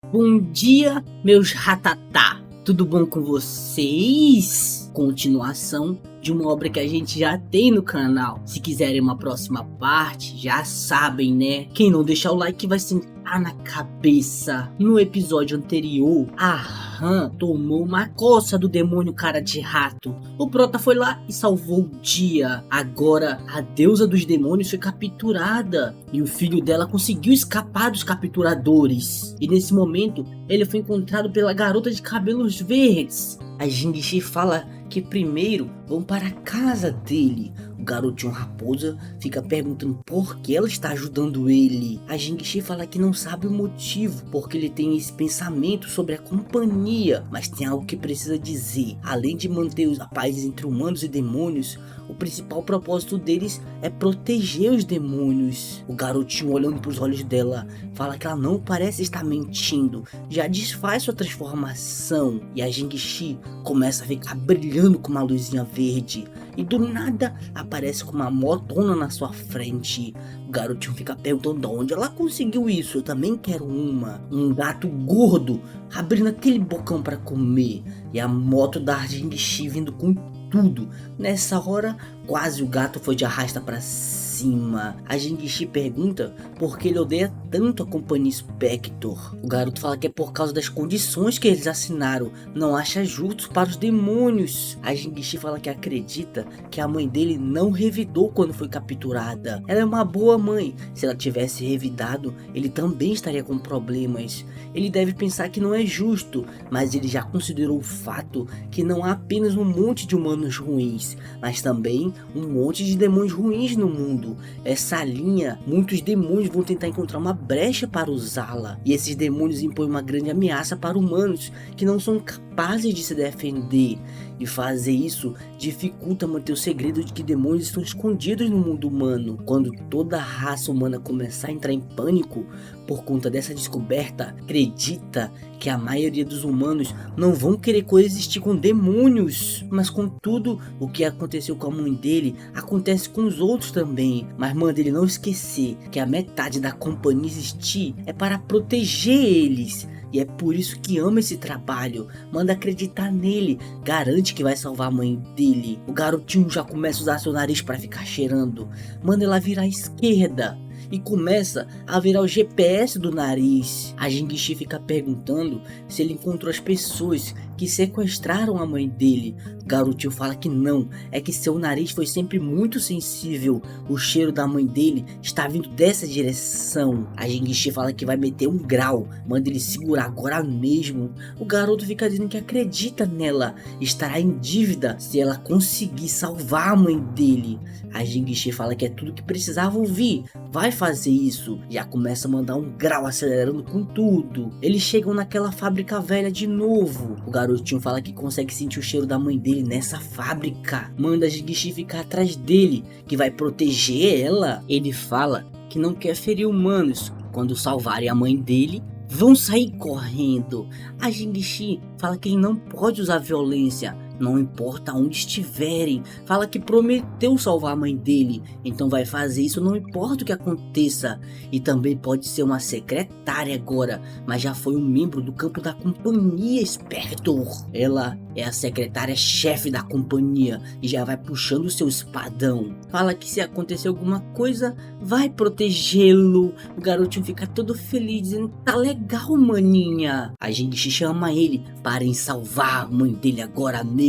Bom dia, meus ratatá. Tudo bom com vocês? Continuação de uma obra que a gente já tem no canal. Se quiserem uma próxima parte, já sabem, né? Quem não deixar o like vai sentar na cabeça. No episódio anterior, a Han tomou uma coça do demônio cara de rato. O Prota foi lá e salvou o dia. Agora, a deusa dos demônios foi capturada e o filho dela conseguiu escapar dos capturadores. E nesse momento, ele foi encontrado pela garota de cabelos verdes. A Jing-Shi fala que primeiro vão para a casa dele. O garotinho raposa fica perguntando por que ela está ajudando ele. A Jing-Shi fala que não sabe o motivo, porque ele tem esse pensamento sobre a companhia, mas tem algo que precisa dizer. Além de manter a paz entre humanos e demônios, o principal propósito deles é proteger os demônios. O garotinho, olhando para os olhos dela, fala que ela não parece estar mentindo, já desfaz sua transformação. E a Jing-Shi começa a ficar brilhando com uma luzinha verde, e do nada aparece com uma motona na sua frente. O garotinho fica perguntando de onde ela conseguiu isso. Eu também quero uma. Um gato gordo abrindo aquele bocão para comer, e a moto da Jing-Shi vindo com tudo. Nessa hora, quase o gato foi de arrasta para cima. A Jing-Shi pergunta por que ele odeia tanto a companhia Spector. O garoto fala que é por causa das condições que eles assinaram, não acha justo para os demônios. A Jing-Shi fala que acredita que a mãe dele não revidou quando foi capturada. Ela é uma boa mãe. Se ela tivesse revidado, ele também estaria com problemas. Ele deve pensar que não é justo, mas ele já considerou o fato que não há apenas um monte de humanos ruins, mas também um monte de demônios ruins no mundo. Essa linha, muitos demônios vão tentar encontrar uma brecha para usá-la, e esses demônios impõem uma grande ameaça para humanos que não são capazes de se defender, e fazer isso dificulta manter o segredo de que demônios estão escondidos no mundo humano. Quando toda a raça humana começar a entrar em pânico por conta dessa descoberta, acredita que a maioria dos humanos não vão querer coexistir com demônios. Mas contudo, o que aconteceu com a mãe dele acontece com os outros também. Mas manda ele não esquecer que a metade da companhia existir é para proteger eles, e é por isso que ama esse trabalho. Manda acreditar nele, garante que vai salvar a mãe dele. O garotinho já começa a usar seu nariz para ficar cheirando. Manda ela virar à esquerda e começa a virar o GPS do nariz. A Jing-Shi fica perguntando se ele encontrou as pessoas que sequestraram a mãe dele. O garotinho fala que não, é que seu nariz foi sempre muito sensível. O cheiro da mãe dele está vindo dessa direção. A Jing-Shi fala que vai meter um grau, manda ele segurar agora mesmo. O garoto fica dizendo que acredita nela, estará em dívida se ela conseguir salvar a mãe dele. A Jing-Shi fala que é tudo que precisava ouvir, vai fazer isso. Já começa a mandar um grau acelerando com tudo. Eles chegam naquela fábrica velha de novo. O garotinho fala que consegue sentir o cheiro da mãe dele nessa fábrica. Manda a Jing-Shi ficar atrás dele, que vai proteger ela. Ele fala que não quer ferir humanos. Quando salvarem a mãe dele, vão sair correndo. A Jing-Shi fala que ele não pode usar violência, não importa onde estiverem. Fala que prometeu salvar a mãe dele, então vai fazer isso não importa o que aconteça. E também pode ser uma secretária agora, mas já foi um membro do campo da companhia Spector. Ela é a secretária-chefe da companhia e já vai puxando o seu espadão. Fala que se acontecer alguma coisa, vai protegê-lo. O garotinho fica todo feliz, dizendo: tá legal, maninha. A gente chama ele para ir salvar a mãe dele agora mesmo.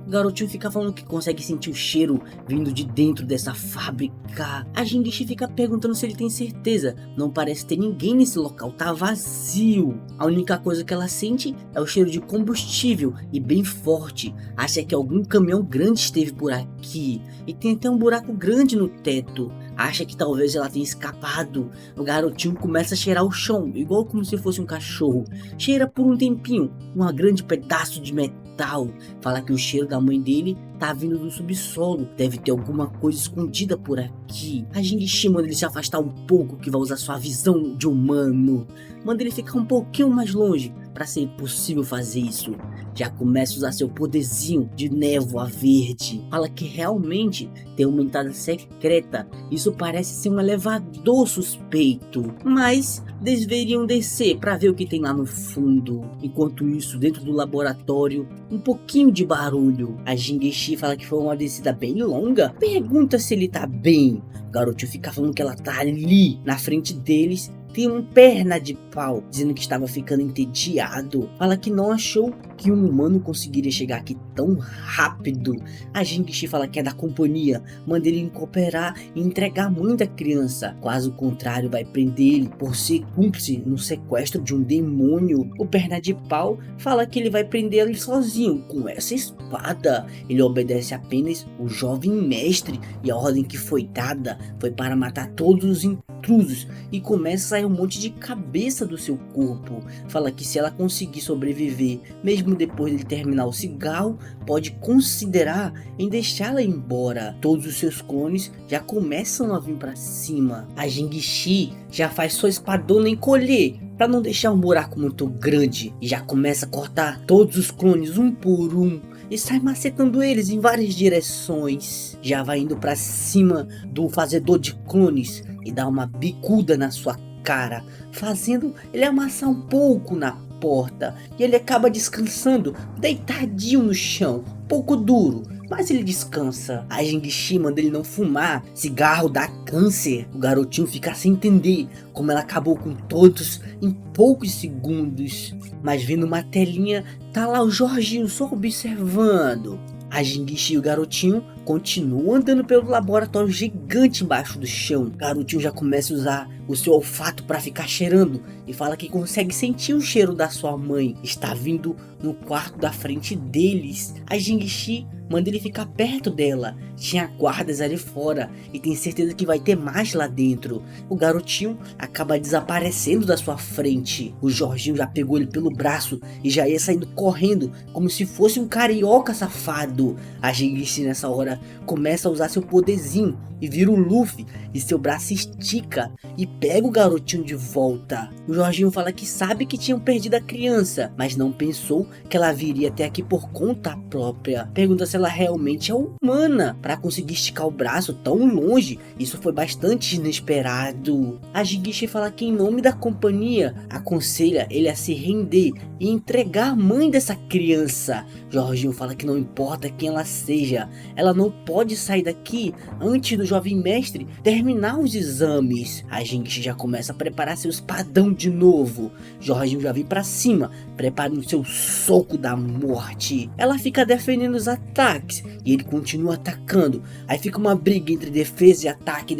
O garotinho fica falando que consegue sentir o cheiro vindo de dentro dessa fábrica. A Jing-Shi fica perguntando se ele tem certeza. Não parece ter ninguém nesse local, tá vazio. A única coisa que ela sente é o cheiro de combustível, e bem forte. Acha que algum caminhão grande esteve por aqui, e tem até um buraco grande no teto. Acha que talvez ela tenha escapado. O garotinho começa a cheirar o chão, igual como se fosse um cachorro. Cheira por um tempinho, um grande pedaço de metal. Fala que o cheiro da mãe dele tá vindo do subsolo. Deve ter alguma coisa escondida por aqui. A Jing-Shi manda ele se afastar um pouco, que vai usar sua visão de humano. Manda ele ficar um pouquinho mais longe, para ser possível fazer isso. já começa a usar seu poderzinho de névoa verde. Fala que realmente tem uma entrada secreta. Isso parece ser um elevador suspeito, mas deveriam descer para ver o que tem lá no fundo. Enquanto isso, dentro do laboratório, um pouquinho de barulho. A Jinguichi fala que foi uma descida bem longa. Pergunta se ele tá bem. O garotinho fica falando que ela tá ali na frente deles. Tem um perna de pau, dizendo que estava ficando entediado. Fala que não achou que um humano conseguiria chegar aqui tão rápido. A Jinguichi fala que é da companhia, manda ele cooperar e entregar a mãe da criança. Caso contrário, vai prender ele por ser cúmplice no sequestro de um demônio. O perna de pau fala que ele vai prender ele sozinho, com essa espada. Ele obedece apenas o jovem mestre, e a ordem que foi dada foi para matar todos os intrusos, e começa a sair um monte de cabeça do seu corpo. Fala que se ela conseguir sobreviver, mesmo depois de terminar o cigarro, pode considerar em deixá-la ir embora. Todos os seus clones já começam a vir para cima. A Jinguichi já faz sua espadona encolher para não deixar um buraco muito grande, e já começa a cortar todos os clones um por um e sai macetando eles em várias direções. Já vai indo para cima do fazedor de clones e dá uma bicuda na sua cara, fazendo ele amassar um pouco na porta, e ele acaba descansando deitadinho no chão, um pouco duro, mas ele descansa. A Jinguichi manda ele não fumar, cigarro dá câncer. O garotinho fica sem entender como ela acabou com todos em poucos segundos, mas vendo uma telinha, tá lá o Jorginho só observando. A Jinguichi e o garotinho continuam andando pelo laboratório gigante embaixo do chão. O garotinho já começa a usar o seu olfato para ficar cheirando e fala que consegue sentir o cheiro da sua mãe. Está vindo no quarto da frente deles. A Jinguichi manda ele ficar perto dela. Tinha guardas ali fora e tem certeza que vai ter mais lá dentro. O garotinho acaba desaparecendo da sua frente. O Jorginho já pegou ele pelo braço e já ia saindo correndo como se fosse um carioca safado. A Jinguichi nessa hora começa a usar seu poderzinho e vira o Luffy, e seu braço estica e pega o garotinho de volta. O Jorginho fala que sabe que tinham perdido a criança, mas não pensou que ela viria até aqui por conta própria. Pergunta se ela realmente é humana para conseguir esticar o braço tão longe. Isso foi bastante inesperado. A Jinguichi fala que em nome da companhia aconselha ele a se render e entregar a mãe dessa criança. Jorginho fala que não importa quem ela seja, ela não pode sair daqui antes do jovem mestre terminar os exames. A Jinguichi já começa a preparar seu espadão de novo. Jorginho já vem pra cima, preparando seu soco da morte. Ela fica defendendo os ataques e ele continua atacando. Aí fica uma briga entre defesa e ataque,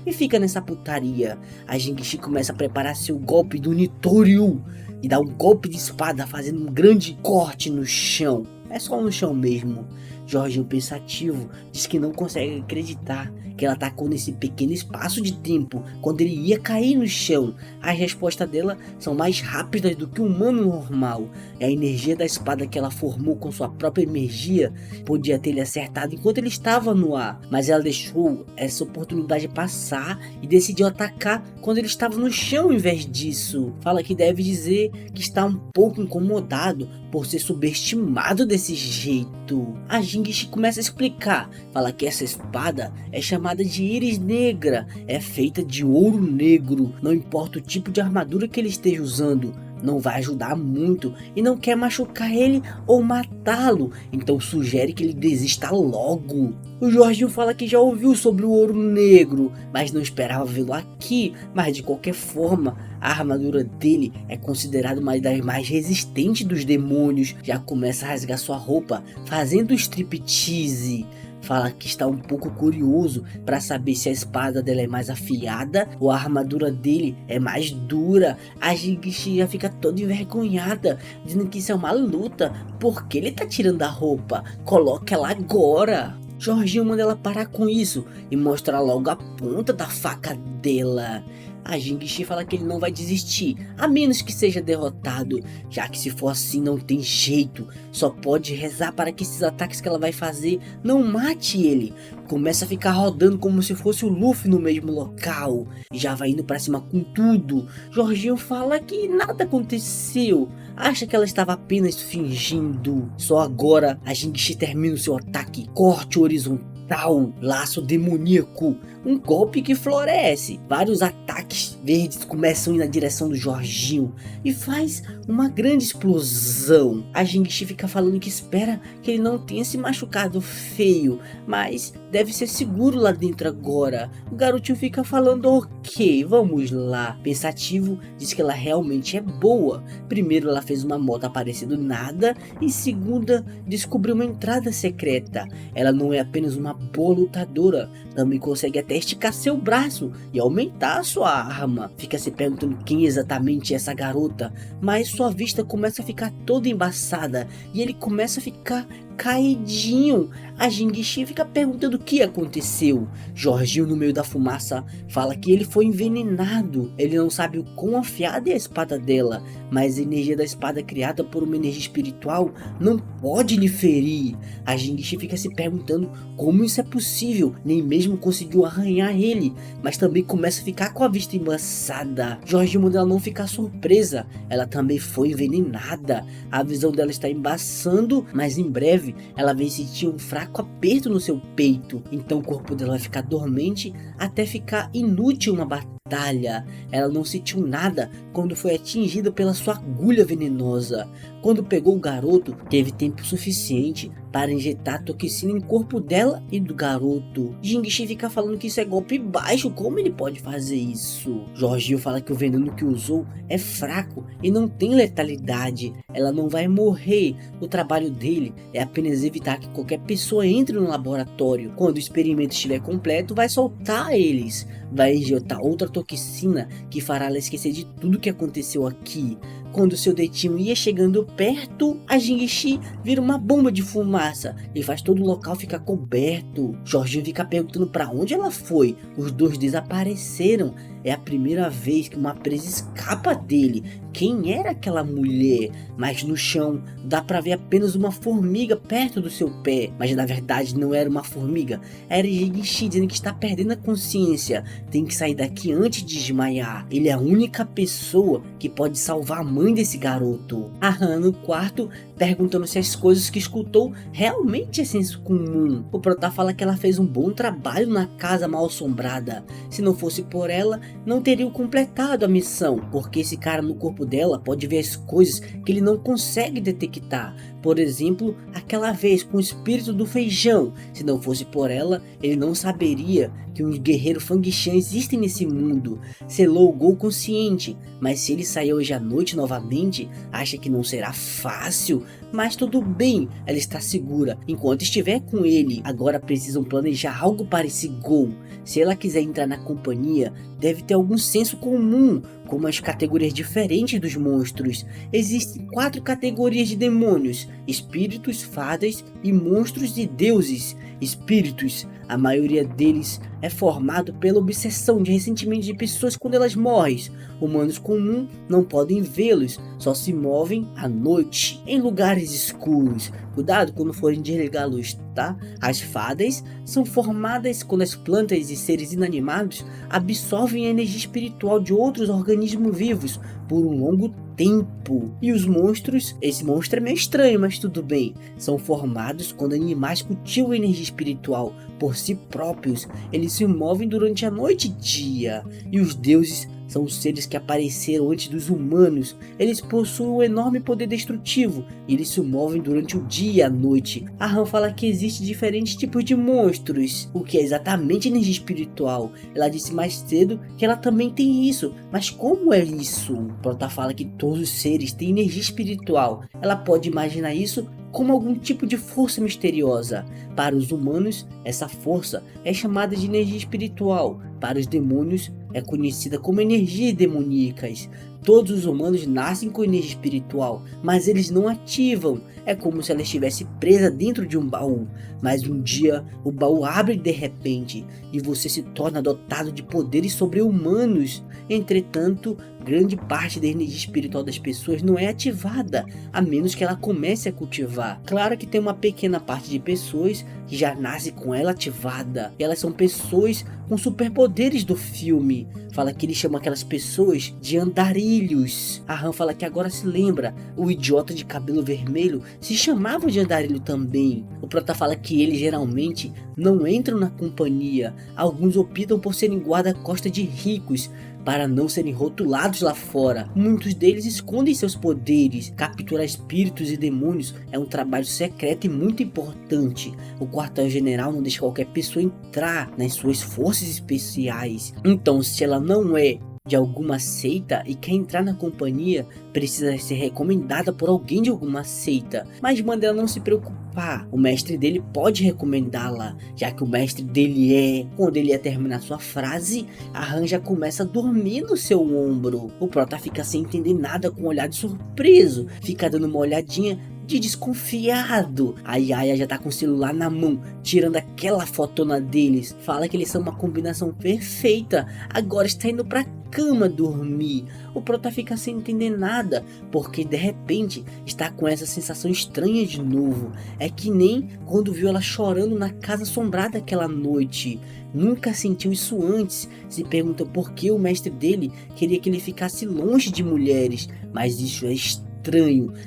e fica nessa putaria. A Jinguichi começa a preparar seu golpe do Nitoryu e dá um golpe de espada, fazendo um grande corte no chão. É só no chão mesmo. Jorginho pensativo diz que não consegue acreditar que ela atacou nesse pequeno espaço de tempo, quando ele ia cair no chão. As respostas dela são mais rápidas do que um humano normal. E a energia da espada que ela formou com sua própria energia podia ter ele acertado enquanto ele estava no ar, mas ela deixou essa oportunidade passar e decidiu atacar quando ele estava no chão em vez disso. Fala que deve dizer que está um pouco incomodado por ser subestimado desse jeito. A Jinguichi começa a explicar, fala que essa espada é chamada de íris negra, é feita de ouro negro, não importa o tipo de armadura que ele esteja usando, não vai ajudar muito e não quer machucar ele ou matá-lo, então sugere que ele desista logo. O Jorginho fala que já ouviu sobre o ouro negro, mas não esperava vê-lo aqui, mas de qualquer forma, a armadura dele é considerada uma das mais resistentes dos demônios. Já começa a rasgar sua roupa, fazendo striptease. Fala que está um pouco curioso para saber se a espada dela é mais afiada ou a armadura dele é mais dura. A Jinguichi já fica toda envergonhada, dizendo que isso é uma luta, porque ele tá tirando a roupa, coloca ela agora. Jorginho manda ela parar com isso e mostra logo a ponta da faca dela. A Jinguichi fala que ele não vai desistir, a menos que seja derrotado, já que se for assim não tem jeito, só pode rezar para que esses ataques que ela vai fazer não mate ele. Começa a ficar rodando como se fosse o Luffy no mesmo local, e já vai indo pra cima com tudo. Jorginho fala que nada aconteceu. acha que ela estava apenas fingindo. Só agora a Jingxi termina o seu ataque. Corte horizontal, laço demoníaco, um golpe que floresce. Vários ataques verdes começam a ir na direção do Jorginho e faz uma grande explosão. A Jingxi fica falando que espera que ele não tenha se machucado feio, mas deve ser seguro lá dentro agora. O garotinho fica falando: ok, vamos lá. Pensativo, diz que ela realmente é boa. Primeiro, ela fez uma moto aparecer do nada, e segunda, descobriu uma entrada secreta. Ela não é apenas uma boa lutadora, também consegue até esticar seu braço e aumentar a sua arma. Fica se perguntando quem exatamente é essa garota, mas sua vista começa a ficar toda embaçada e ele começa a ficar caidinho. A Jingxi fica perguntando o que aconteceu. Jorginho, no meio da fumaça, fala que ele foi envenenado. Ele não sabe o quão afiada é a espada dela, mas a energia da espada criada por uma energia espiritual não pode lhe ferir. A Jingxi fica se perguntando como isso é possível. Nem mesmo conseguiu arranhar ele, mas também começa a ficar com a vista embaçada. Jorginho manda ela não ficar surpresa. Ela também foi envenenada. A visão dela está embaçando, mas em breve ela vem sentir um fraco aperto no seu peito. Então o corpo dela vai ficar dormente até ficar inútil uma batalha. Ela não sentiu nada quando foi atingida pela sua agulha venenosa. Quando pegou o garoto, teve tempo suficiente para injetar toxina em corpo dela e do garoto. Jingxi fica falando que isso é golpe baixo, como ele pode fazer isso? Jorginho fala que o veneno que usou é fraco e não tem letalidade. Ela não vai morrer. O trabalho dele é apenas evitar que qualquer pessoa entre no laboratório. Quando o experimento estiver completo, vai soltar eles. Vai injetar outra toxina que fará ela esquecer de tudo que aconteceu aqui. Quando seu destino ia chegando perto, a Jingxi vira uma bomba de fumaça e faz todo o local ficar coberto. Jorginho fica perguntando para onde ela foi. Os dois desapareceram. É a primeira vez que uma presa escapa dele. Quem era aquela mulher? Mas no chão dá pra ver apenas uma formiga perto do seu pé. Mas na verdade não era uma formiga. Era Jingxi dizendo que está perdendo a consciência. Tem que sair daqui antes de desmaiar. Ele é a única pessoa que pode salvar a mãe desse garoto. A Han no quarto perguntando se as coisas que escutou realmente é senso comum. O Prota fala que ela fez um bom trabalho na casa mal assombrada. Se não fosse por ela, não teriam completado a missão, porque esse cara no corpo dela pode ver as coisas que ele não consegue detectar. Por exemplo, aquela vez com o espírito do feijão. Se não fosse por ela, ele não saberia que um guerreiro Fangshan existe nesse mundo. Selou o gol consciente, mas se ele sair hoje à noite novamente, acha que não será fácil. Mas tudo bem, ela está segura enquanto estiver com ele. Agora precisam planejar algo para esse gol. Se ela quiser entrar na companhia, deve ter algum senso comum, como as categorias diferentes dos monstros. Existem 4 categorias de demônios: espíritos, fadas e monstros e deuses. Espíritos, a maioria deles é formado pela obsessão de ressentimentos de pessoas quando elas morrem. Humanos comuns não podem vê-los, só se movem à noite, em lugares escuros. Cuidado quando forem desligar a luz, tá? As fadas são formadas quando as plantas e seres inanimados absorvem a energia espiritual de outros organismos vivos por um longo tempo. E os monstros, esse monstro é meio estranho, mas tudo bem, são formados quando animais cultivam energia espiritual por si próprios. Eles se movem durante a noite e dia. E os deuses são os seres que apareceram antes dos humanos. Eles possuem um enorme poder destrutivo e eles se movem durante o dia e a noite. A Han fala que existe diferentes tipos de monstros, o que é exatamente energia espiritual. Ela disse mais cedo que ela também tem isso, mas como é isso? Prota fala que todos os seres têm energia espiritual. Ela pode imaginar isso como algum tipo de força misteriosa. Para os humanos, essa força é chamada de energia espiritual. Para os demônios, é conhecida como energias demoníacas. Todos os humanos nascem com energia espiritual, mas eles não ativam. É como se ela estivesse presa dentro de um baú. Mas um dia, o baú abre de repente, e você se torna dotado de poderes sobre-humanos. Entretanto, grande parte da energia espiritual das pessoas não é ativada, a menos que ela comece a cultivar. Claro que tem uma pequena parte de pessoas que já nasce com ela ativada. Elas são pessoas com superpoderes do filme. Fala que ele chama aquelas pessoas de andarilhos. A Han fala que agora se lembra, o idiota de cabelo vermelho se chamava de andarilho também. O prota fala que eles geralmente não entram na companhia. Alguns optam por serem guarda-costas de ricos, para não serem rotulados lá fora. Muitos deles escondem seus poderes. Capturar espíritos e demônios é um trabalho secreto e muito importante. O quartel-general não deixa qualquer pessoa entrar nas suas forças especiais. Então, se ela não é de alguma seita e quer entrar na companhia, precisa ser recomendada por alguém de alguma seita. Mas manda ela não se preocupar, o mestre dele pode recomendá-la, já que o mestre dele é... Quando ele ia terminar sua frase, a Han já começa a dormir no seu ombro. O prota fica sem entender nada, com um olhar de surpreso, fica dando uma olhadinha de desconfiado. A Yaya já tá com o celular na mão, tirando aquela fotona deles. Fala que eles são uma combinação perfeita. Agora está indo pra cama dormir. O prota fica sem entender nada, porque de repente está com essa sensação estranha de novo. É que nem quando viu ela chorando na casa assombrada aquela noite. Nunca sentiu isso antes. Se pergunta por que o mestre dele queria que ele ficasse longe de mulheres, mas isso é estranho.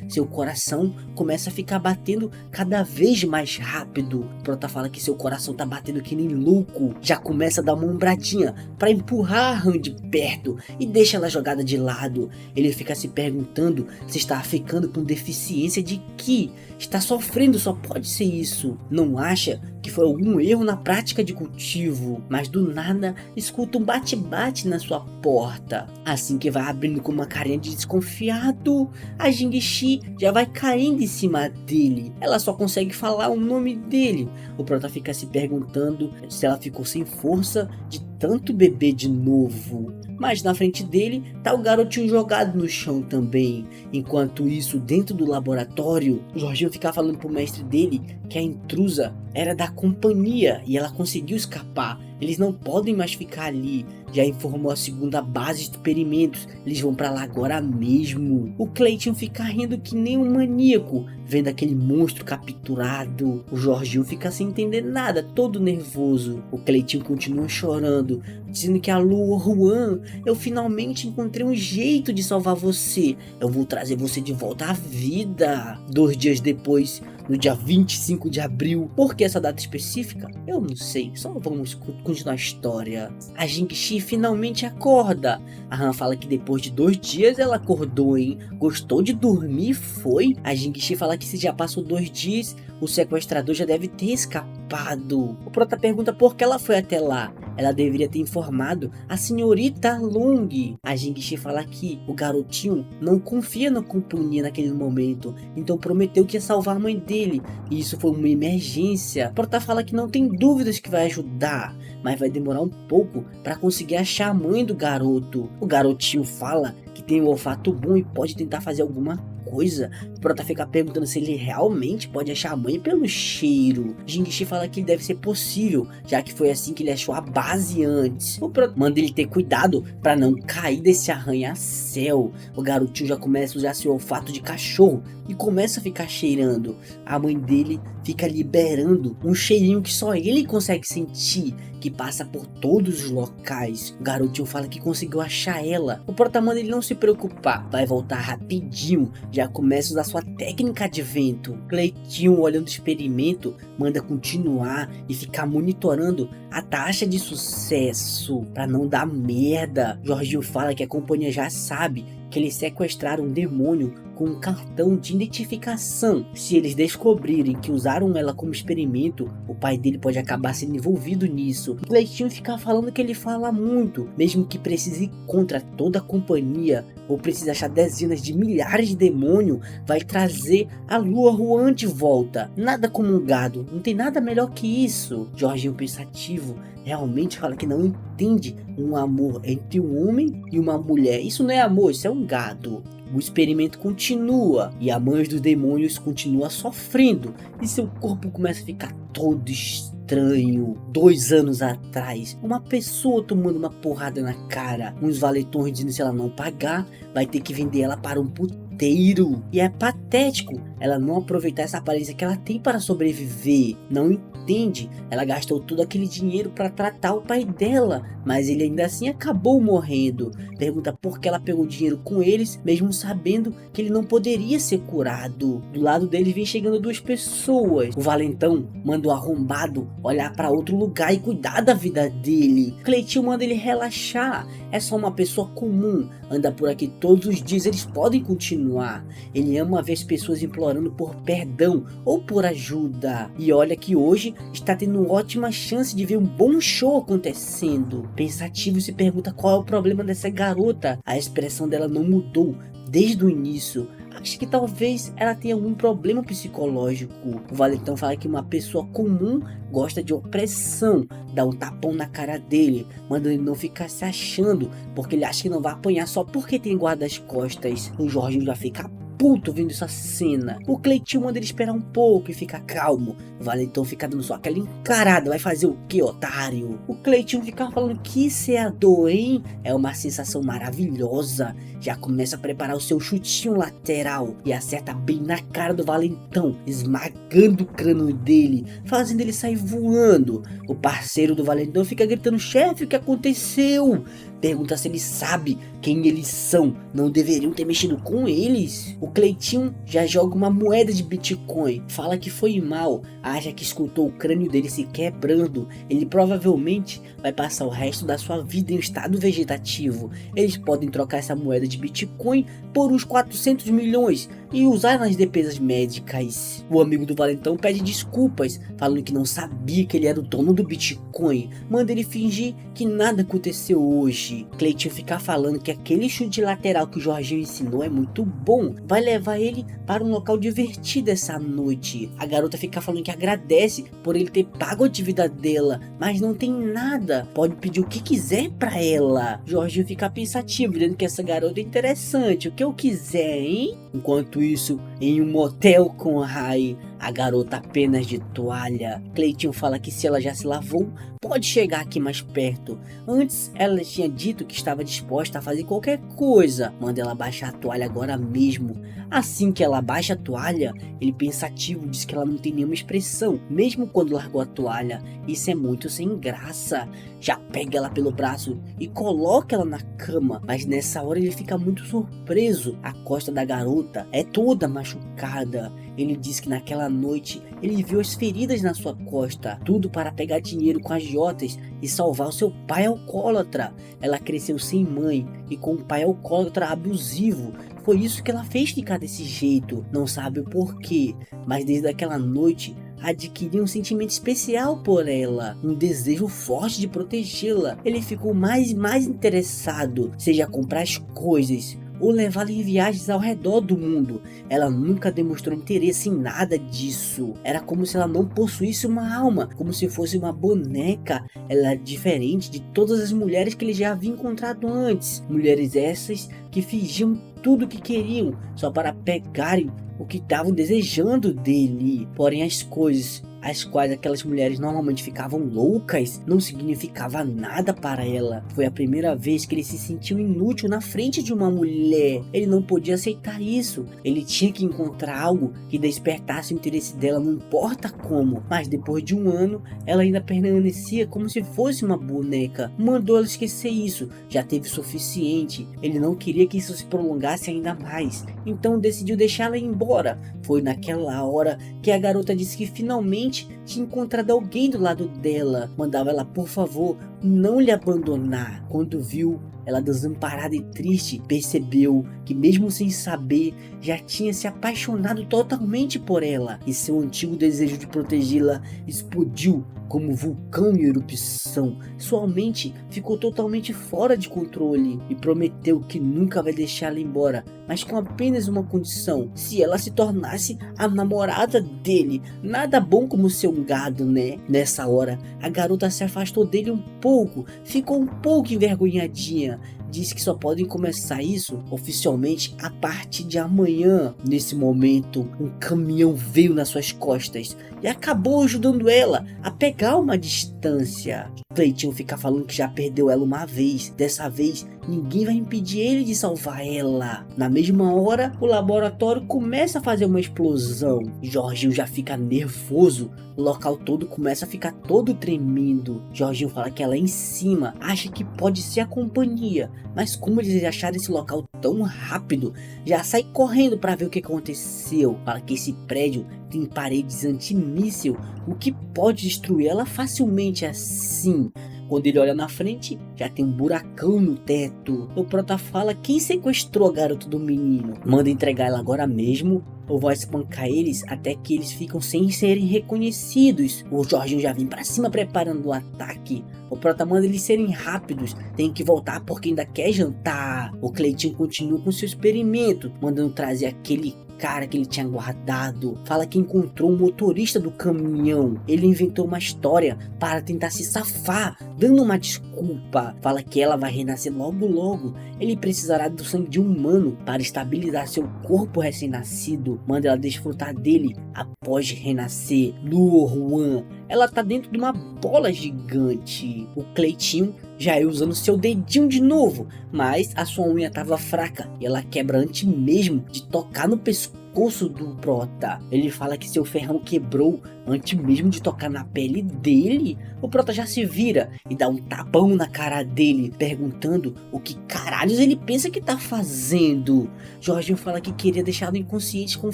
Seu coração começa a ficar batendo cada vez mais rápido. O prota fala que seu coração tá batendo que nem louco. Já começa a dar uma ombradinha para empurrar a Han de perto e deixa ela jogada de lado. Ele fica se perguntando se está ficando com deficiência de que está sofrendo, só pode ser isso. Não acha que foi algum erro na prática de cultivo, mas do nada escuta um bate-bate na sua porta. Assim que vai abrindo com uma carinha de desconfiado, a Jing-Shi já vai caindo em cima dele. Ela só consegue falar o nome dele. O prota fica se perguntando se ela ficou sem força de tanto beber de novo. Mas na frente dele tá o garotinho jogado no chão também. Enquanto isso, dentro do laboratório, o Jorginho fica falando pro mestre dele que a intrusa era da companhia e ela conseguiu escapar. Eles não podem mais ficar ali. Já informou a segunda base de experimentos. Eles vão pra lá agora mesmo. O Clayton fica rindo que nem um maníaco, vendo aquele monstro capturado. O Jorginho fica sem entender nada, todo nervoso. O Clayton continua chorando, dizendo que a Lua Juan, eu finalmente encontrei um jeito de salvar você. Eu vou trazer você de volta à vida. 2 dias depois, no dia 25 de abril. Por que essa data específica? Eu não sei, só vamos continuar a história. A Jing-Shi finalmente acorda. A Han fala que depois de 2 dias ela acordou, hein? Gostou de dormir, foi? A Jing-Shi fala que se já passou 2 dias, o sequestrador já deve ter escapado. O prota pergunta por que ela foi até lá. Ela deveria ter informado a senhorita Long. A Jing-Shi fala que o garotinho não confia na companhia naquele momento, então prometeu que ia salvar a mãe dele, e isso foi uma emergência. O prota fala que não tem dúvidas que vai ajudar, mas vai demorar um pouco para conseguir achar a mãe do garoto. O garotinho fala que tem um olfato bom e pode tentar fazer alguma coisa. O prota fica perguntando se ele realmente pode achar a mãe pelo cheiro. Jing-Shi fala que deve ser possível, já que foi assim que ele achou a base antes. O prota manda ele ter cuidado para não cair desse arranha-céu. O garotinho já começa a usar seu olfato de cachorro e começa a ficar cheirando. A mãe dele fica liberando um cheirinho que só ele consegue sentir, que passa por todos os locais. O garotinho fala que conseguiu achar ela. O prota manda ele não se preocupar, vai voltar rapidinho, já começa a usar sua técnica de vento. Cleitinho, olhando o experimento, manda continuar e ficar monitorando a taxa de sucesso para não dar merda. Jorginho fala que a companhia já sabe que eles sequestraram um demônio com um cartão de identificação. Se eles descobrirem que usaram ela como experimento, o pai dele pode acabar sendo envolvido nisso. O Cleitinho fica falando que ele fala muito, mesmo que precise ir contra toda a companhia, ou precise achar dezenas de milhares de demônios, vai trazer a Lua Juan de volta. Nada como um gado, não tem nada melhor que isso. Jorginho pensativo realmente fala que não entende um amor entre um homem e uma mulher. Isso não é amor, isso é um gado. O experimento continua e a mãe dos demônios continua sofrendo e seu corpo começa a ficar todo estranho. estranho. 2 anos atrás, uma pessoa tomando uma porrada na cara, uns valetões dizendo se ela não pagar, vai ter que vender ela para um puteiro. E é patético ela não aproveitar essa aparência que ela tem para sobreviver. Não entende, ela gastou todo aquele dinheiro para tratar o pai dela, mas ele ainda assim acabou morrendo. Pergunta por que ela pegou dinheiro com eles, mesmo sabendo que ele não poderia ser curado. Do lado dele vem chegando 2 pessoas. O valentão manda o arrombado olhar para outro lugar e cuidar da vida dele. Cleitinho manda ele relaxar, é só uma pessoa comum, anda por aqui todos os dias, eles podem continuar. Ele ama ver as pessoas implorando por perdão ou por ajuda. E olha que hoje está tendo ótima chance de ver um bom show acontecendo. Pensativo, se pergunta qual é o problema dessa garota. A expressão dela não mudou desde o início. Acho que talvez ela tenha algum problema psicológico. O valentão fala que uma pessoa comum gosta de opressão, dá um tapão na cara dele, mandando ele não ficar se achando, porque ele acha que não vai apanhar só porque tem guarda-costas. O Jorginho já fica puto vendo essa cena. O Cleitinho manda ele esperar um pouco e fica calmo. O valentão fica dando só aquela encarada. Vai fazer o que, otário? O Cleitinho fica falando que isso é a dor, hein? É uma sensação maravilhosa. Já começa a preparar o seu chutinho lateral e acerta bem na cara do valentão, esmagando o crânio dele, fazendo ele sair voando. O parceiro do valentão fica gritando: chefe, o que aconteceu? Pergunta se ele sabe quem eles são. Não deveriam ter mexido com eles. O Cleitinho já joga uma moeda de Bitcoin. Fala que foi mal. Acha que escutou o crânio dele se quebrando. Ele provavelmente vai passar o resto da sua vida em um estado vegetativo. Eles podem trocar essa moeda de Bitcoin por uns 400 milhões e usar nas despesas médicas. O amigo do valentão pede desculpas, falando que não sabia que ele era o dono do Bitcoin. Manda ele fingir que nada aconteceu hoje. Cleitinho fica falando que aquele chute lateral que o Jorginho ensinou é muito bom, vai levar ele para um local divertido essa noite. A garota fica falando que agradece por ele ter pago a dívida dela, mas não tem nada, pode pedir o que quiser pra ela. Jorginho fica pensativo, dizendo que essa garota é interessante, o que eu quiser, hein? Enquanto isso, em um motel com Rai, a garota apenas de toalha. Cleitinho fala que se ela já se lavou, pode chegar aqui mais perto. Antes ela tinha dito que estava disposta a fazer qualquer coisa. Manda ela baixar a toalha agora mesmo. Assim que ela baixa a toalha, ele pensativo diz que ela não tem nenhuma expressão, mesmo quando largou a toalha. Isso é muito sem graça. Já pega ela pelo braço e coloca ela na cama, mas nessa hora ele fica muito surpreso. A costa da garota é toda machucada. Ele diz que naquela noite ele viu as feridas na sua costa, tudo para pegar dinheiro com agiotas e salvar o seu pai alcoólatra. Ela cresceu sem mãe e com um pai alcoólatra abusivo. Foi isso que ela fez ficar desse jeito. Não sabe o porquê, mas desde aquela noite adquiriu um sentimento especial por ela, um desejo forte de protegê-la. Ele ficou mais interessado, seja comprar as coisas ou levá-la em viagens ao redor do mundo. Ela nunca demonstrou interesse em nada disso. Era como se ela não possuísse uma alma, como se fosse uma boneca. Ela é diferente de todas as mulheres que ele já havia encontrado antes. Mulheres essas que fingiam tudo o que queriam só para pegarem o que estavam desejando dele. Porém, as coisas as quais aquelas mulheres normalmente ficavam loucas, não significava nada para ela. Foi a primeira vez que ele se sentiu inútil na frente de uma mulher. Ele não podia aceitar isso. Ele tinha que encontrar algo que despertasse o interesse dela, não importa como. Mas depois de 1 ano, ela ainda permanecia como se fosse uma boneca. Mandou ela esquecer isso. Já teve o suficiente. Ele não queria que isso se prolongasse ainda mais. Então decidiu deixá-la ir embora. Foi naquela hora que a garota disse que finalmente tinha encontrado alguém do lado dela. Mandava ela, por favor, não lhe abandonar. Quando viu ela desamparada e triste, percebeu que mesmo sem saber, já tinha se apaixonado totalmente por ela. E seu antigo desejo de protegê-la explodiu como um vulcão em erupção. Sua mente ficou totalmente fora de controle e prometeu que nunca vai deixá-la embora, mas com apenas uma condição: se ela se tornasse a namorada dele. Nada bom como ser um gado, né? Nessa hora, a garota se afastou dele um pouco, ficou um pouco envergonhadinha. diz que só podem começar isso oficialmente a partir de amanhã. Nesse momento, um caminhão veio nas suas costas e acabou ajudando ela a pegar uma distância. Cleitinho fica falando que já perdeu ela uma vez. Dessa vez, ninguém vai impedir ele de salvar ela. Na mesma hora, o laboratório começa a fazer uma explosão. Jorginho já fica nervoso. O local todo começa a ficar todo tremendo. Jorginho fala que ela é em cima acha que pode ser a companhia, mas como eles acharam esse local tão rápido, já sai correndo para ver o que aconteceu. Fala que esse prédio tem paredes antimíssil, o que pode destruir ela facilmente assim. Quando ele olha na frente, já tem um buracão no teto. O Prota fala quem sequestrou a garota do menino. Manda entregar ela agora mesmo, ou vai espancar eles até que eles ficam sem serem reconhecidos. O Jorginho já vem pra cima preparando o ataque. O Prota manda eles serem rápidos, tem que voltar porque ainda quer jantar. O Cleitinho continua com seu experimento, mandando trazer aquele cara que ele tinha guardado. Fala que encontrou o motorista do caminhão. Ele inventou uma história para tentar se safar, dando uma desculpa. Fala que ela vai renascer logo logo. Ele precisará do sangue de um humano para estabilizar seu corpo recém-nascido. Manda ela desfrutar dele após renascer. Luo Juan, ela tá dentro de uma bola gigante. O Cleitinho já ia usando seu dedinho de novo, mas a sua unha tava fraca e ela quebra antes mesmo de tocar no pescoço do Prota. Ele fala que seu ferrão quebrou antes mesmo de tocar na pele dele. O Prota já se vira e dá um tapão na cara dele, perguntando o que caralhos ele pensa que tá fazendo. Jorginho fala que queria deixá-lo inconsciente com o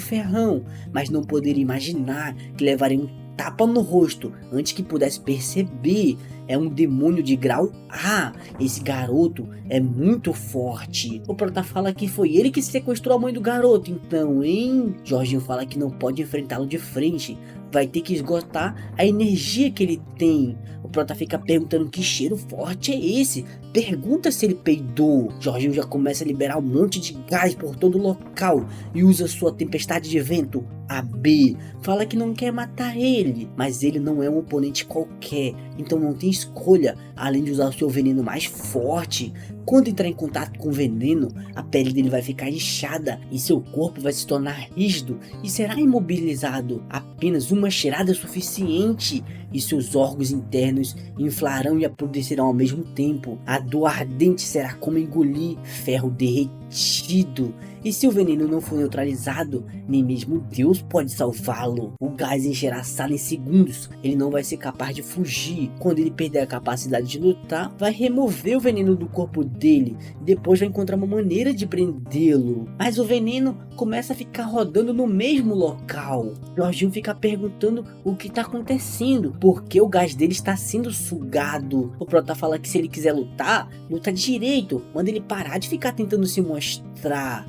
ferrão, mas não poderia imaginar que levaria um tapa no rosto antes que pudesse perceber. É um demônio de grau A. Esse garoto é muito forte. O Prota fala que foi ele que sequestrou a mãe do garoto, então, hein? Jorginho fala que não pode enfrentá-lo de frente, vai ter que esgotar a energia que ele tem. O Prota fica perguntando que cheiro forte é esse. Pergunta se ele peidou. Jorginho já começa a liberar um monte de gás por todo o local e usa sua tempestade de vento, a B. Fala que não quer matar ele, mas ele não é um oponente qualquer, então não tem escolha além de usar o seu veneno mais forte. Quando entrar em contato com o veneno, a pele dele vai ficar inchada e seu corpo vai se tornar rígido e será imobilizado. Apenas uma cheirada é suficiente e seus órgãos internos inflarão e apodrecerão ao mesmo tempo. A dor ardente será como engolir ferro derretido. E se o veneno não for neutralizado, nem mesmo Deus pode salvá-lo. O gás encherá a sala em segundos, ele não vai ser capaz de fugir. Quando ele perder a capacidade de lutar, vai remover o veneno do corpo dele, depois vai encontrar uma maneira de prendê-lo. Mas o veneno começa a ficar rodando no mesmo local. Jorginho fica perguntando o que está acontecendo, porque o gás dele está sendo sugado. O Prota fala que se ele quiser lutar, luta direito, manda ele parar de ficar tentando se mostrar.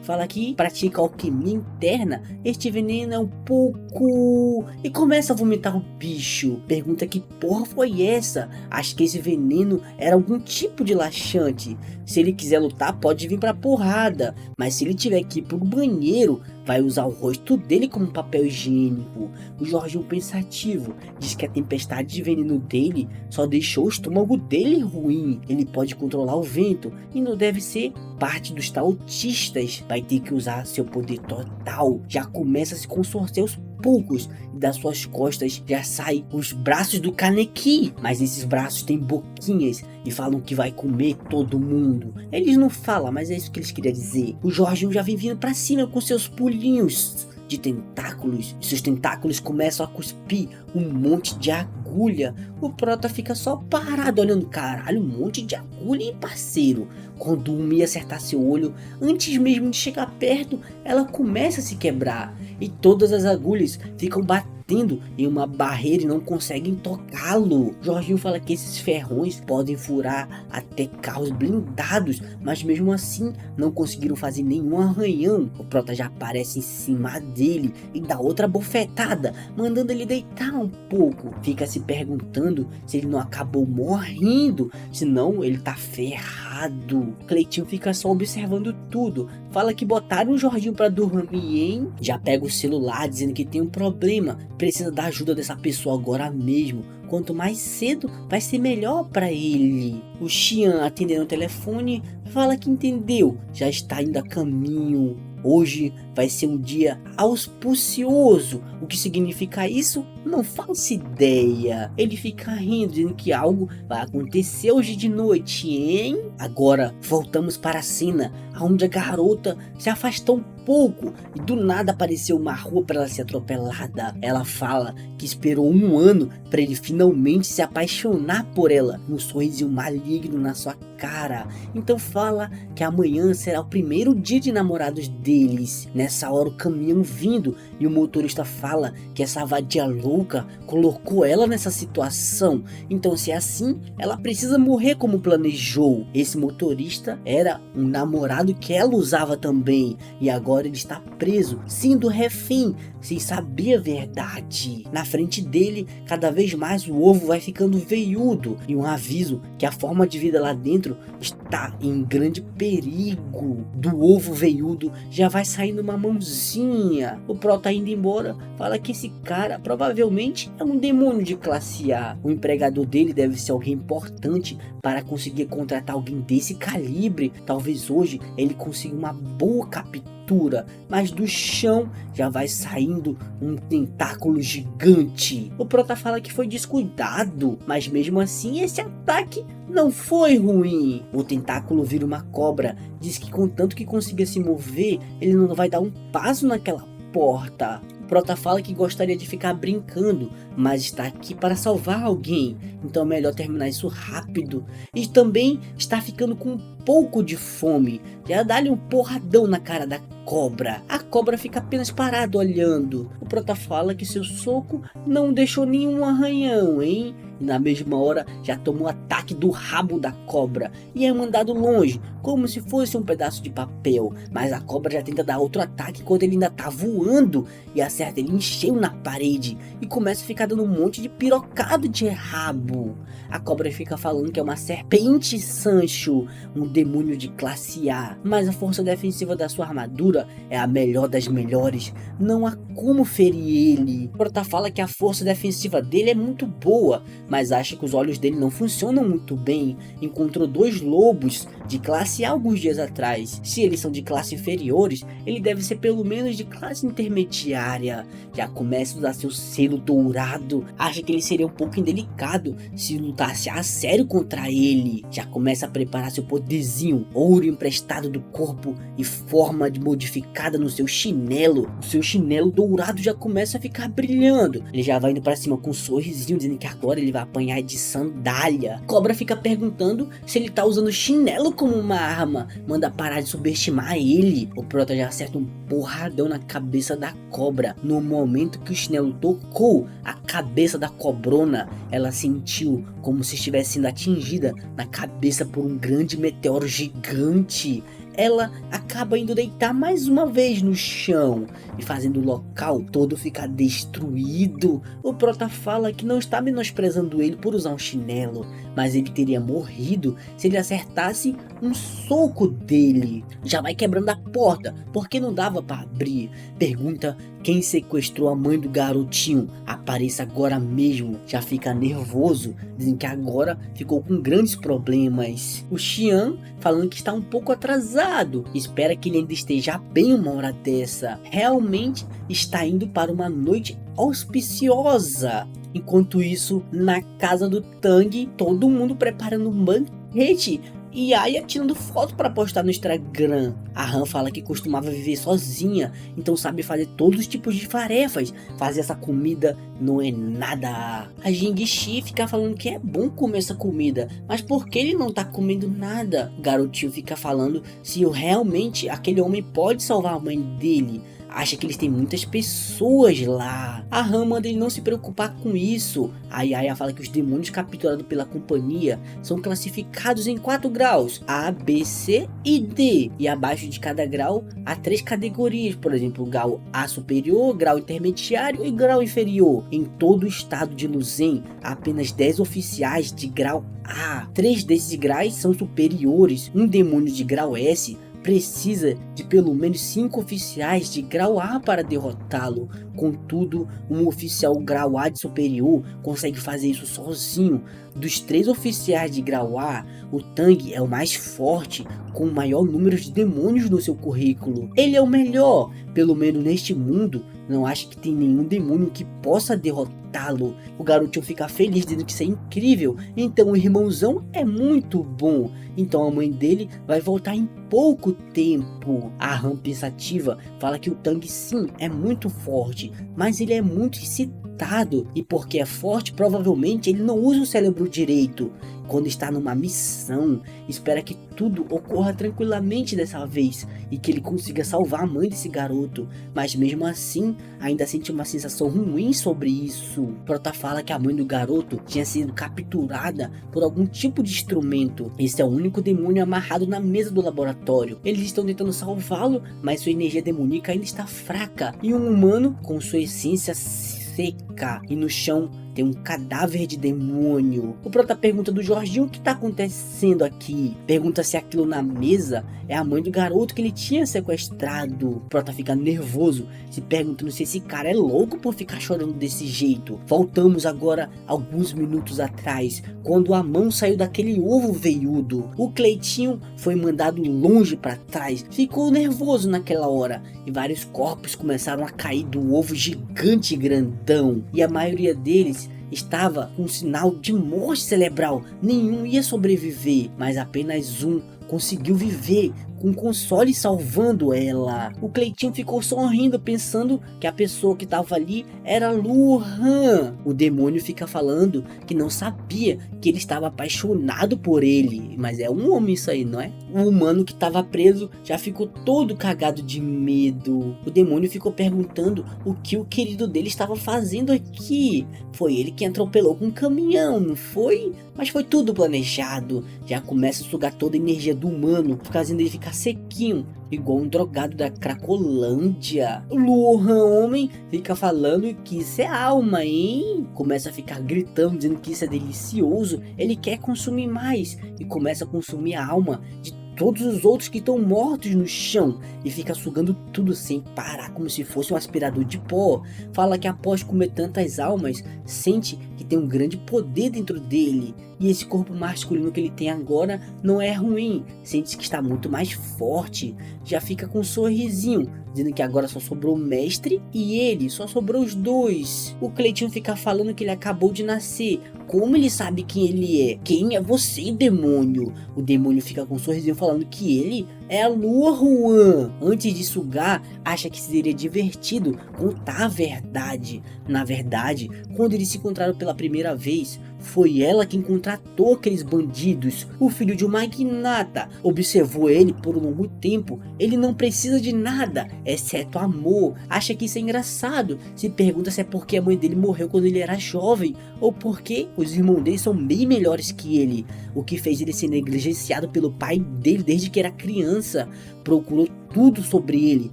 Fala que pratica alquimia interna, este veneno é um pouco... e começa a vomitar o bicho. Pergunta que porra foi essa? Acho que esse veneno era algum tipo de laxante. Se ele quiser lutar, pode vir pra porrada, mas se ele tiver que ir pro banheiro, vai usar o rosto dele como papel higiênico. O Jorginho pensativo diz que a tempestade de veneno dele só deixou o estômago dele ruim. Ele pode controlar o vento e não deve ser parte dos autistas. Vai ter que usar seu poder total. Já começa a se consorcer aos poucos e das suas costas já saem os braços do Kaneki, mas esses braços têm boquinhas e falam que vai comer todo mundo. Eles não falam, mas é isso que eles queriam dizer. O Jorginho já vem vindo pra cima com seus pulinhos de tentáculos, e seus tentáculos começam a cuspir um monte de agulha. O Prota fica só parado olhando, caralho, um monte de agulha, hein, parceiro. Quando uma ia acertar seu olho, antes mesmo de chegar perto, ela começa a se quebrar e todas as agulhas ficam batendo em uma barreira e não conseguem tocá-lo. Jorginho fala que esses ferrões podem furar até carros blindados, mas mesmo assim não conseguiram fazer nenhum arranhão. O Prota já aparece em cima dele e dá outra bofetada, mandando ele deitar um pouco. Fica se perguntando se ele não acabou morrendo, senão ele tá ferrado. Cleitinho fica só observando tudo. Fala que botaram o Jorginho pra dormir, hein? Já pega o celular dizendo que tem um problema, precisa da ajuda dessa pessoa agora mesmo. Quanto mais cedo, vai ser melhor para ele. O Xian, atendendo o telefone, fala que entendeu, já está indo a caminho. Hoje vai ser um dia auspicioso. O que significa isso? Não faço ideia. Ele fica rindo, dizendo que algo vai acontecer hoje de noite, hein? Agora voltamos para a cena, onde a garota se afastou um pouco e do nada apareceu uma rua para ela ser atropelada. Ela fala que esperou 1 ano para ele finalmente se apaixonar por ela, um sorriso maligno na sua cara. Então fala que amanhã será o primeiro dia de namorados deles. Nessa hora o caminhão vindo e o motorista fala que essa vadia louca colocou ela nessa situação. Então se é assim, ela precisa morrer como planejou. Esse motorista era um namorado que ela usava também e agora ele está preso, sendo refém, sem saber a verdade. Na frente dele, cada vez mais o ovo vai ficando veiudo e um aviso que a forma de vida lá dentro está em grande perigo. Do ovo veiudo já vai saindo uma mãozinha. O Pro tá indo embora, fala que esse cara provavelmente é um demônio de classe A. O empregador dele deve ser alguém importante para conseguir contratar alguém desse calibre. Talvez hoje ele consiga uma boa captura, mas do chão já vai saindo um tentáculo gigante. O Prota fala que foi descuidado, mas mesmo assim esse ataque não foi ruim. O tentáculo vira uma cobra, diz que contanto que consiga se mover, ele não vai dar um passo naquela porta. O Prota fala que gostaria de ficar brincando, mas está aqui para salvar alguém, então é melhor terminar isso rápido. E também está ficando com um pouco de fome, já dá-lhe um porradão na cara da cobra. A cobra fica apenas parada olhando. O Prota fala que seu soco não deixou nenhum arranhão, hein? E na mesma hora já tomou o ataque do rabo da cobra e é mandado longe, como se fosse um pedaço de papel. Mas a cobra já tenta dar outro ataque quando ele ainda tá voando e acerta ele em cheio na parede e começa a ficar dando um monte de pirocado de rabo. A cobra fica falando que é uma serpente Sancho, um demônio de classe A, mas a força defensiva da sua armadura é a melhor das melhores, não há como ferir ele. O Prota fala que a força defensiva dele é muito boa, mas acha que os olhos dele não funcionam muito bem. Encontrou 2 lobos de classe A alguns dias atrás. Se eles são de classe inferiores, ele deve ser pelo menos de classe intermediária. Já começa a usar seu selo dourado. Acha que ele seria um pouco indelicado se lutasse a sério contra ele. Já começa a preparar seu poderzinho, ouro emprestado do corpo e forma modificada no seu chinelo. O seu chinelo dourado já começa a ficar brilhando. Ele já vai indo pra cima com um sorrisinho, dizendo que agora ele vai apanhar de sandália. Cobra fica perguntando se ele tá usando chinelo como uma arma. Manda parar de subestimar ele. O Prota já acerta um porradão na cabeça da cobra. No momento que o chinelo tocou a cabeça da cobrona, ela sentiu como se estivesse sendo atingida na cabeça por um grande meteoro gigante. Ela acaba indo deitar mais uma vez no chão e fazendo o local todo ficar destruído. O Prota fala que não está menosprezando ele por usar um chinelo, mas ele teria morrido se ele acertasse um soco dele. Já vai quebrando a porta, porque não dava para abrir. Pergunta quem sequestrou a mãe do garotinho. Apareça agora mesmo. Já fica nervoso, dizem que agora ficou com grandes problemas. O Xian falando que está um pouco atrasado, espera que ele ainda esteja bem uma hora dessa. Realmente está indo para uma noite auspiciosa. Enquanto isso, na casa do Tang, todo mundo preparando um banquete e Aya tirando foto para postar no Instagram. A Han fala que costumava viver sozinha, então sabe fazer todos os tipos de tarefas. Fazer essa comida não é nada. A Jingxi fica falando que é bom comer essa comida, mas por que ele não tá comendo nada? O garotinho fica falando se realmente aquele homem pode salvar a mãe dele. Acha que eles têm muitas pessoas lá. A Han manda ele não se preocupar com isso. A Yaya fala que os demônios capturados pela companhia são classificados em 4 graus: A, B, C e D. E abaixo de cada grau há 3 categorias, por exemplo, grau A superior, grau intermediário e grau inferior. Em todo o estado de Luzen, há apenas 10 oficiais de grau A. 3 desses graus são superiores. Um demônio de grau S precisa de pelo menos 5 oficiais de grau A para derrotá-lo. Contudo, um oficial grau A de superior consegue fazer isso sozinho. Dos 3 oficiais de grau A, o Tang é o mais forte, com o maior número de demônios no seu currículo. Ele é o melhor, pelo menos neste mundo. Não acho que tem nenhum demônio que possa derrotá-lo. O garotinho fica feliz dizendo que isso é incrível. Então o irmãozão é muito bom. Então a mãe dele vai voltar em pouco tempo. A Han pensativa fala que o Tang sim é muito forte, mas ele é muito excitado. E porque é forte, provavelmente ele não usa o cérebro direito. Quando está numa missão, espera que tudo ocorra tranquilamente dessa vez e que ele consiga salvar a mãe desse garoto, mas mesmo assim ainda sente uma sensação ruim sobre isso. Prota fala que a mãe do garoto tinha sido capturada por algum tipo de instrumento. Esse é o único demônio amarrado na mesa do laboratório. Eles estão tentando salvá-lo, mas sua energia demoníaca ainda está fraca, e um humano com sua essência seca, e no chão tem um cadáver de demônio. O Prota pergunta do Jorginho o que tá acontecendo aqui. Pergunta se aquilo na mesa é a mãe do garoto que ele tinha sequestrado. O Prota fica nervoso, se perguntando se esse cara é louco por ficar chorando desse jeito. Voltamos agora alguns minutos atrás, quando a mão saiu daquele ovo veiudo. O Cleitinho foi mandado longe para trás. Ficou nervoso naquela hora e vários corpos começaram a cair do ovo gigante e grandão. E a maioria deles estava com um sinal de morte cerebral. Nenhum ia sobreviver, mas apenas um conseguiu viver, com o console salvando ela. O Cleitinho ficou sorrindo, pensando que a pessoa que estava ali era Luhan. O demônio fica falando que não sabia que ele estava apaixonado por ele, mas é um homem isso aí, não é? O humano que estava preso já ficou todo cagado de medo. O demônio ficou perguntando o que o querido dele estava fazendo aqui. Foi ele que atropelou com um caminhão, não foi? Mas foi tudo planejado. Já começa a sugar toda a energia do humano, fazendo ele ficar sequinho, igual um drogado da Cracolândia. O Luhan homem fica falando que isso é alma, hein? Começa a ficar gritando, dizendo que isso é delicioso. Ele quer consumir mais e começa a consumir a alma de todos os outros que estão mortos no chão e fica sugando tudo sem parar, como se fosse um aspirador de pó. Fala que após comer tantas almas, sente que tem um grande poder dentro dele. E esse corpo masculino que ele tem agora não é ruim, sente que está muito mais forte. Já fica com um sorrisinho, dizendo que agora só sobrou o mestre e ele, só sobrou os dois. O Cleitinho fica falando que ele acabou de nascer. Como ele sabe quem ele é? Quem é você, demônio? O demônio fica com um sorrisinho falando que ele é a Luhan. Antes de sugar, acha que seria divertido contar a verdade. Na verdade, quando eles se encontraram pela primeira vez, foi ela quem contratou aqueles bandidos. O filho de um magnata observou ele por um longo tempo. Ele não precisa de nada, exceto amor. Acha que isso é engraçado. Se pergunta se é porque a mãe dele morreu quando ele era jovem, ou porque os irmãos dele são bem melhores que ele, o que fez ele ser negligenciado pelo pai dele desde que era criança. Procurou tudo sobre ele,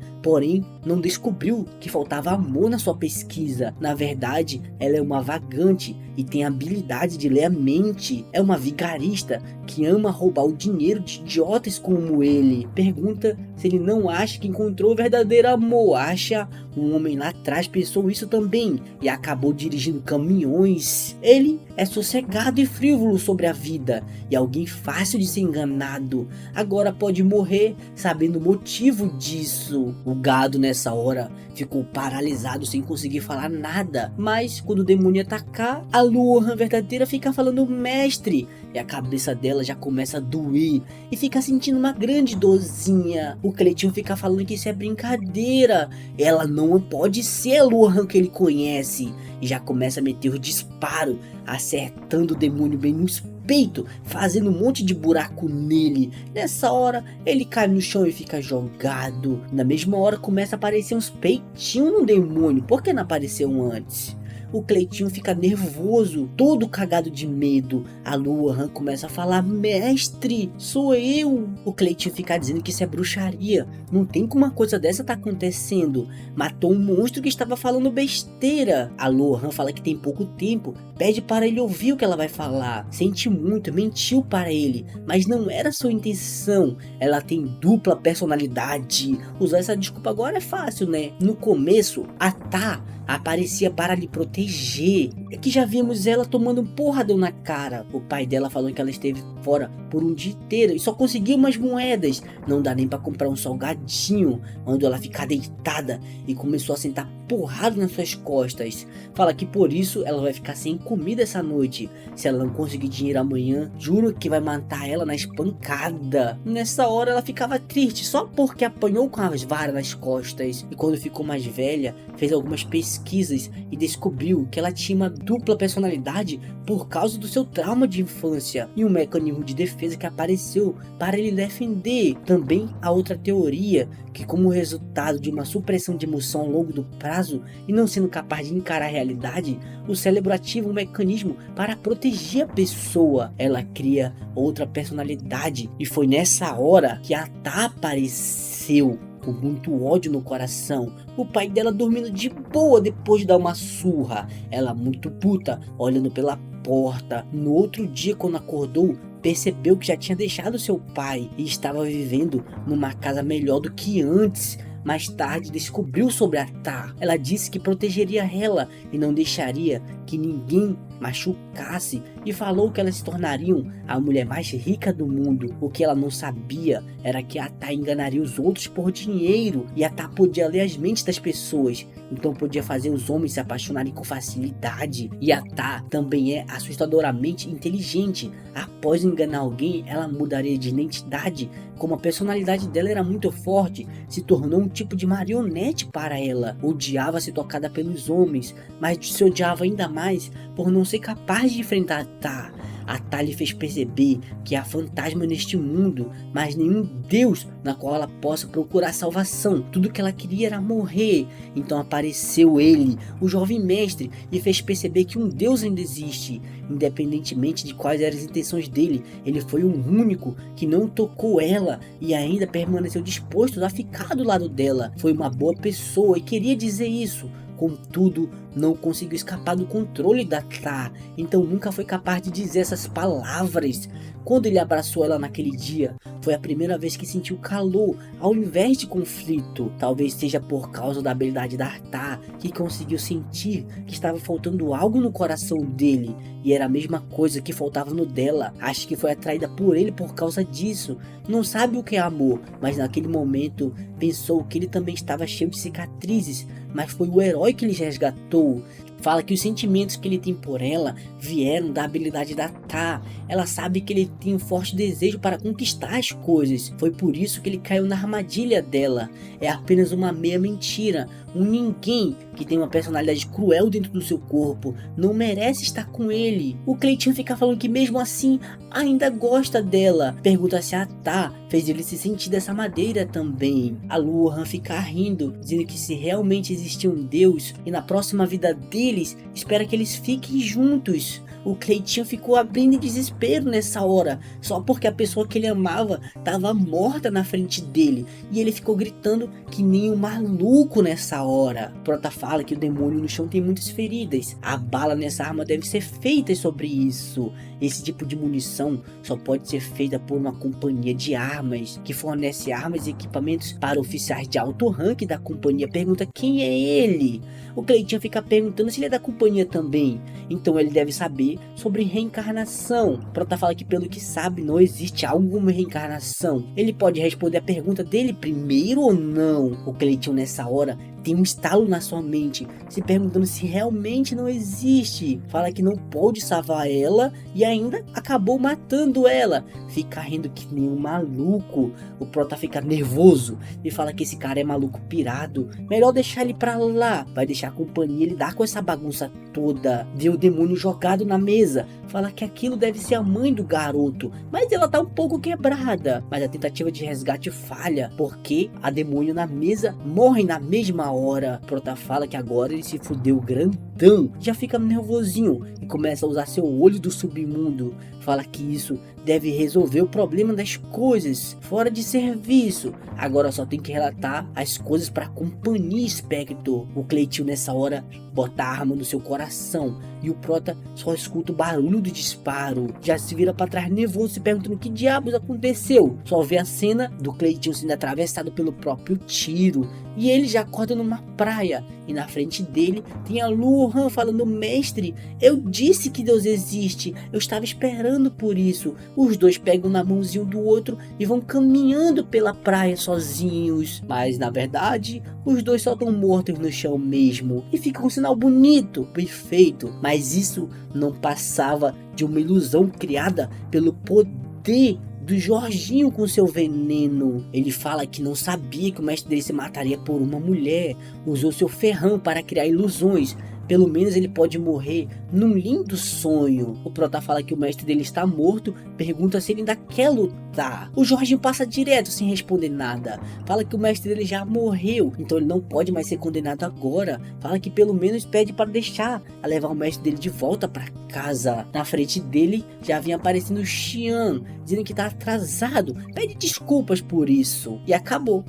porém não descobriu que faltava amor na sua pesquisa. Na verdade, ela é uma vagante e tem a habilidade de ler a mente. É uma vigarista que ama roubar o dinheiro de idiotas como ele. Pergunta se ele não acha que encontrou o verdadeiro amor. Acha um homem lá atrás pensou isso também e acabou dirigindo caminhões. Ele é sossegado e frívolo sobre a vida e alguém fácil de ser enganado. Agora pode morrer sabendo o motivo disso. O gado nessa hora ficou paralisado sem conseguir falar nada, mas quando o demônio atacar, a Luhan verdadeira fica falando mestre e a cabeça dela já começa a doer e fica sentindo uma grande dorzinha. O Cleitinho fica falando que isso é brincadeira, ela não pode ser a Luhan que ele conhece e já começa a meter o disparo, acertando o demônio bem nos peito, fazendo um monte de buraco nele. Nessa hora ele cai no chão e fica jogado. Na mesma hora começa a aparecer uns peitinhos no demônio. Por que não apareceu antes? O Cleitinho fica nervoso, todo cagado de medo. A Luan começa a falar: mestre, sou eu. O Cleitinho fica dizendo que isso é bruxaria. Não tem como uma coisa dessa tá acontecendo. Matou um monstro que estava falando besteira. A Luan fala que tem pouco tempo. Pede para ele ouvir o que ela vai falar. Sente muito, mentiu para ele. Mas não era sua intenção. Ela tem dupla personalidade. Usar essa desculpa agora é fácil, né? No começo, a Tá aparecia para lhe proteger. É que já vimos ela tomando um porradão na cara. O pai dela falou que ela esteve fora por um dia inteiro e só conseguiu umas moedas. Não dá nem para comprar um salgadinho. Mandou ela ficar deitada e começou a sentar porrada nas suas costas. Fala que por isso ela vai ficar sem comida essa noite. Se ela não conseguir dinheiro amanhã, juro que vai matar ela na espancada. Nessa hora ela ficava triste só porque apanhou com as varas nas costas. E quando ficou mais velha, fez algumas pesquisas e descobriu que ela tinha uma dupla personalidade por causa do seu trauma de infância e um mecanismo de defesa que apareceu para ele defender. Também há outra teoria que, como resultado de uma supressão de emoção ao longo do prazo e não sendo capaz de encarar a realidade, o cérebro ativa um mecanismo para proteger a pessoa. Ela cria outra personalidade e foi nessa hora que a Tá apareceu. Com muito ódio no coração, o pai dela dormindo de boa depois de dar uma surra, ela muito puta, olhando pela porta. No outro dia, quando acordou, percebeu que já tinha deixado seu pai e estava vivendo numa casa melhor do que antes. Mais tarde descobriu sobre a Tá. Ela disse que protegeria ela e não deixaria que ninguém machucasse, e falou que elas se tornariam a mulher mais rica do mundo. O que ela não sabia era que a Tá enganaria os outros por dinheiro, e a Tá podia ler as mentes das pessoas, então podia fazer os homens se apaixonarem com facilidade. E a Tá também é assustadoramente inteligente. Após enganar alguém, ela mudaria de identidade. Como a personalidade dela era muito forte, se tornou um tipo de marionete para ela. Odiava ser tocada pelos homens, mas se odiava ainda mais por não ser capaz de enfrentar a Tá. A Tá lhe fez perceber que há fantasma neste mundo, mas nenhum Deus na qual ela possa procurar salvação. Tudo que ela queria era morrer. Então apareceu ele, o jovem mestre, e fez perceber que um Deus ainda existe. Independentemente de quais eram as intenções dele, ele foi o único que não tocou ela e ainda permaneceu disposto a ficar do lado dela. Foi uma boa pessoa e queria dizer isso. Contudo, não conseguiu escapar do controle da Tá, então nunca foi capaz de dizer essas palavras. Quando ele abraçou ela naquele dia, foi a primeira vez que sentiu calor, ao invés de conflito. Talvez seja por causa da habilidade da Tá, que conseguiu sentir que estava faltando algo no coração dele, e era a mesma coisa que faltava no dela. Acho que foi atraída por ele por causa disso. Não sabe o que é amor, mas naquele momento pensou que ele também estava cheio de cicatrizes, mas foi o herói que lhe resgatou. Fala que os sentimentos que ele tem por ela vieram da habilidade da Tá. Ela sabe que ele tem um forte desejo para conquistar as coisas. Foi por isso que ele caiu na armadilha dela. É apenas uma meia mentira. Um ninguém que tem uma personalidade cruel dentro do seu corpo não merece estar com ele. O Cleitinho fica falando que mesmo assim ainda gosta dela. Pergunta se a Tá fez ele se sentir dessa maneira também. A Luan fica rindo, dizendo que se realmente existia um Deus e na próxima vida deles, espera que eles fiquem juntos. O Cleitinho ficou abrindo em desespero nessa hora, só porque a pessoa que ele amava estava morta na frente dele, e ele ficou gritando que nem um maluco nessa hora. Prota fala que o demônio no chão tem muitas feridas, a bala nessa arma deve ser feita sobre isso. Esse tipo de munição só pode ser feita por uma companhia de armas, que fornece armas e equipamentos para oficiais de alto ranking da companhia. Pergunta quem é ele. O Cleitinho fica perguntando se ele é da companhia também, então ele deve saber sobre reencarnação. Prota fala que pelo que sabe não existe algo como reencarnação. Ele pode responder a pergunta dele primeiro ou não. O Cleitinho nessa hora tem um estalo na sua mente, se perguntando se realmente não existe. Fala que não pode salvar ela e ainda acabou matando ela. Fica rindo que nem um maluco. O Prota fica nervoso e fala que esse cara é maluco pirado. Melhor deixar ele pra lá. Vai deixar a companhia lidar com essa bagunça toda. Vê o demônio jogado na mesa. Fala que aquilo deve ser a mãe do garoto, mas ela tá um pouco quebrada. Mas a tentativa de resgate falha, porque a demônio na mesa morre na mesma hora. Prota fala que agora ele se fudeu grandão. então já fica nervosinho e começa a usar seu olho do submundo. Fala que isso deve resolver o problema das coisas fora de serviço. Agora só tem que relatar as coisas para a companhia Spector. O Cleitinho nessa hora bota a arma no seu coração e o Prota só escuta o barulho do disparo. Já se vira para trás nervoso, se perguntando o que diabos aconteceu. Só vê a cena do Cleitinho sendo atravessado pelo próprio tiro e ele já acorda numa praia. E na frente dele tem a Luhan falando: mestre, eu disse que Deus existe, eu estava esperando por isso. Os dois pegam na mãozinha um do outro e vão caminhando pela praia sozinhos. Mas na verdade, os dois só estão mortos no chão mesmo. E fica um sinal bonito, perfeito. Mas isso não passava de uma ilusão criada pelo poder do Jorginho com seu veneno. Ele fala que não sabia que o mestre dele se mataria por uma mulher. Usou seu ferrão para criar ilusões. Pelo menos ele pode morrer num lindo sonho. O Prota fala que o mestre dele está morto, pergunta se ele ainda quer lutar. O Jorginho passa direto sem responder nada. Fala que o mestre dele já morreu, então ele não pode mais ser condenado agora. Fala que pelo menos pede para deixar a levar o mestre dele de volta para casa. Na frente dele já vinha aparecendo o Xian, dizendo que tá atrasado. Pede desculpas por isso. E acabou.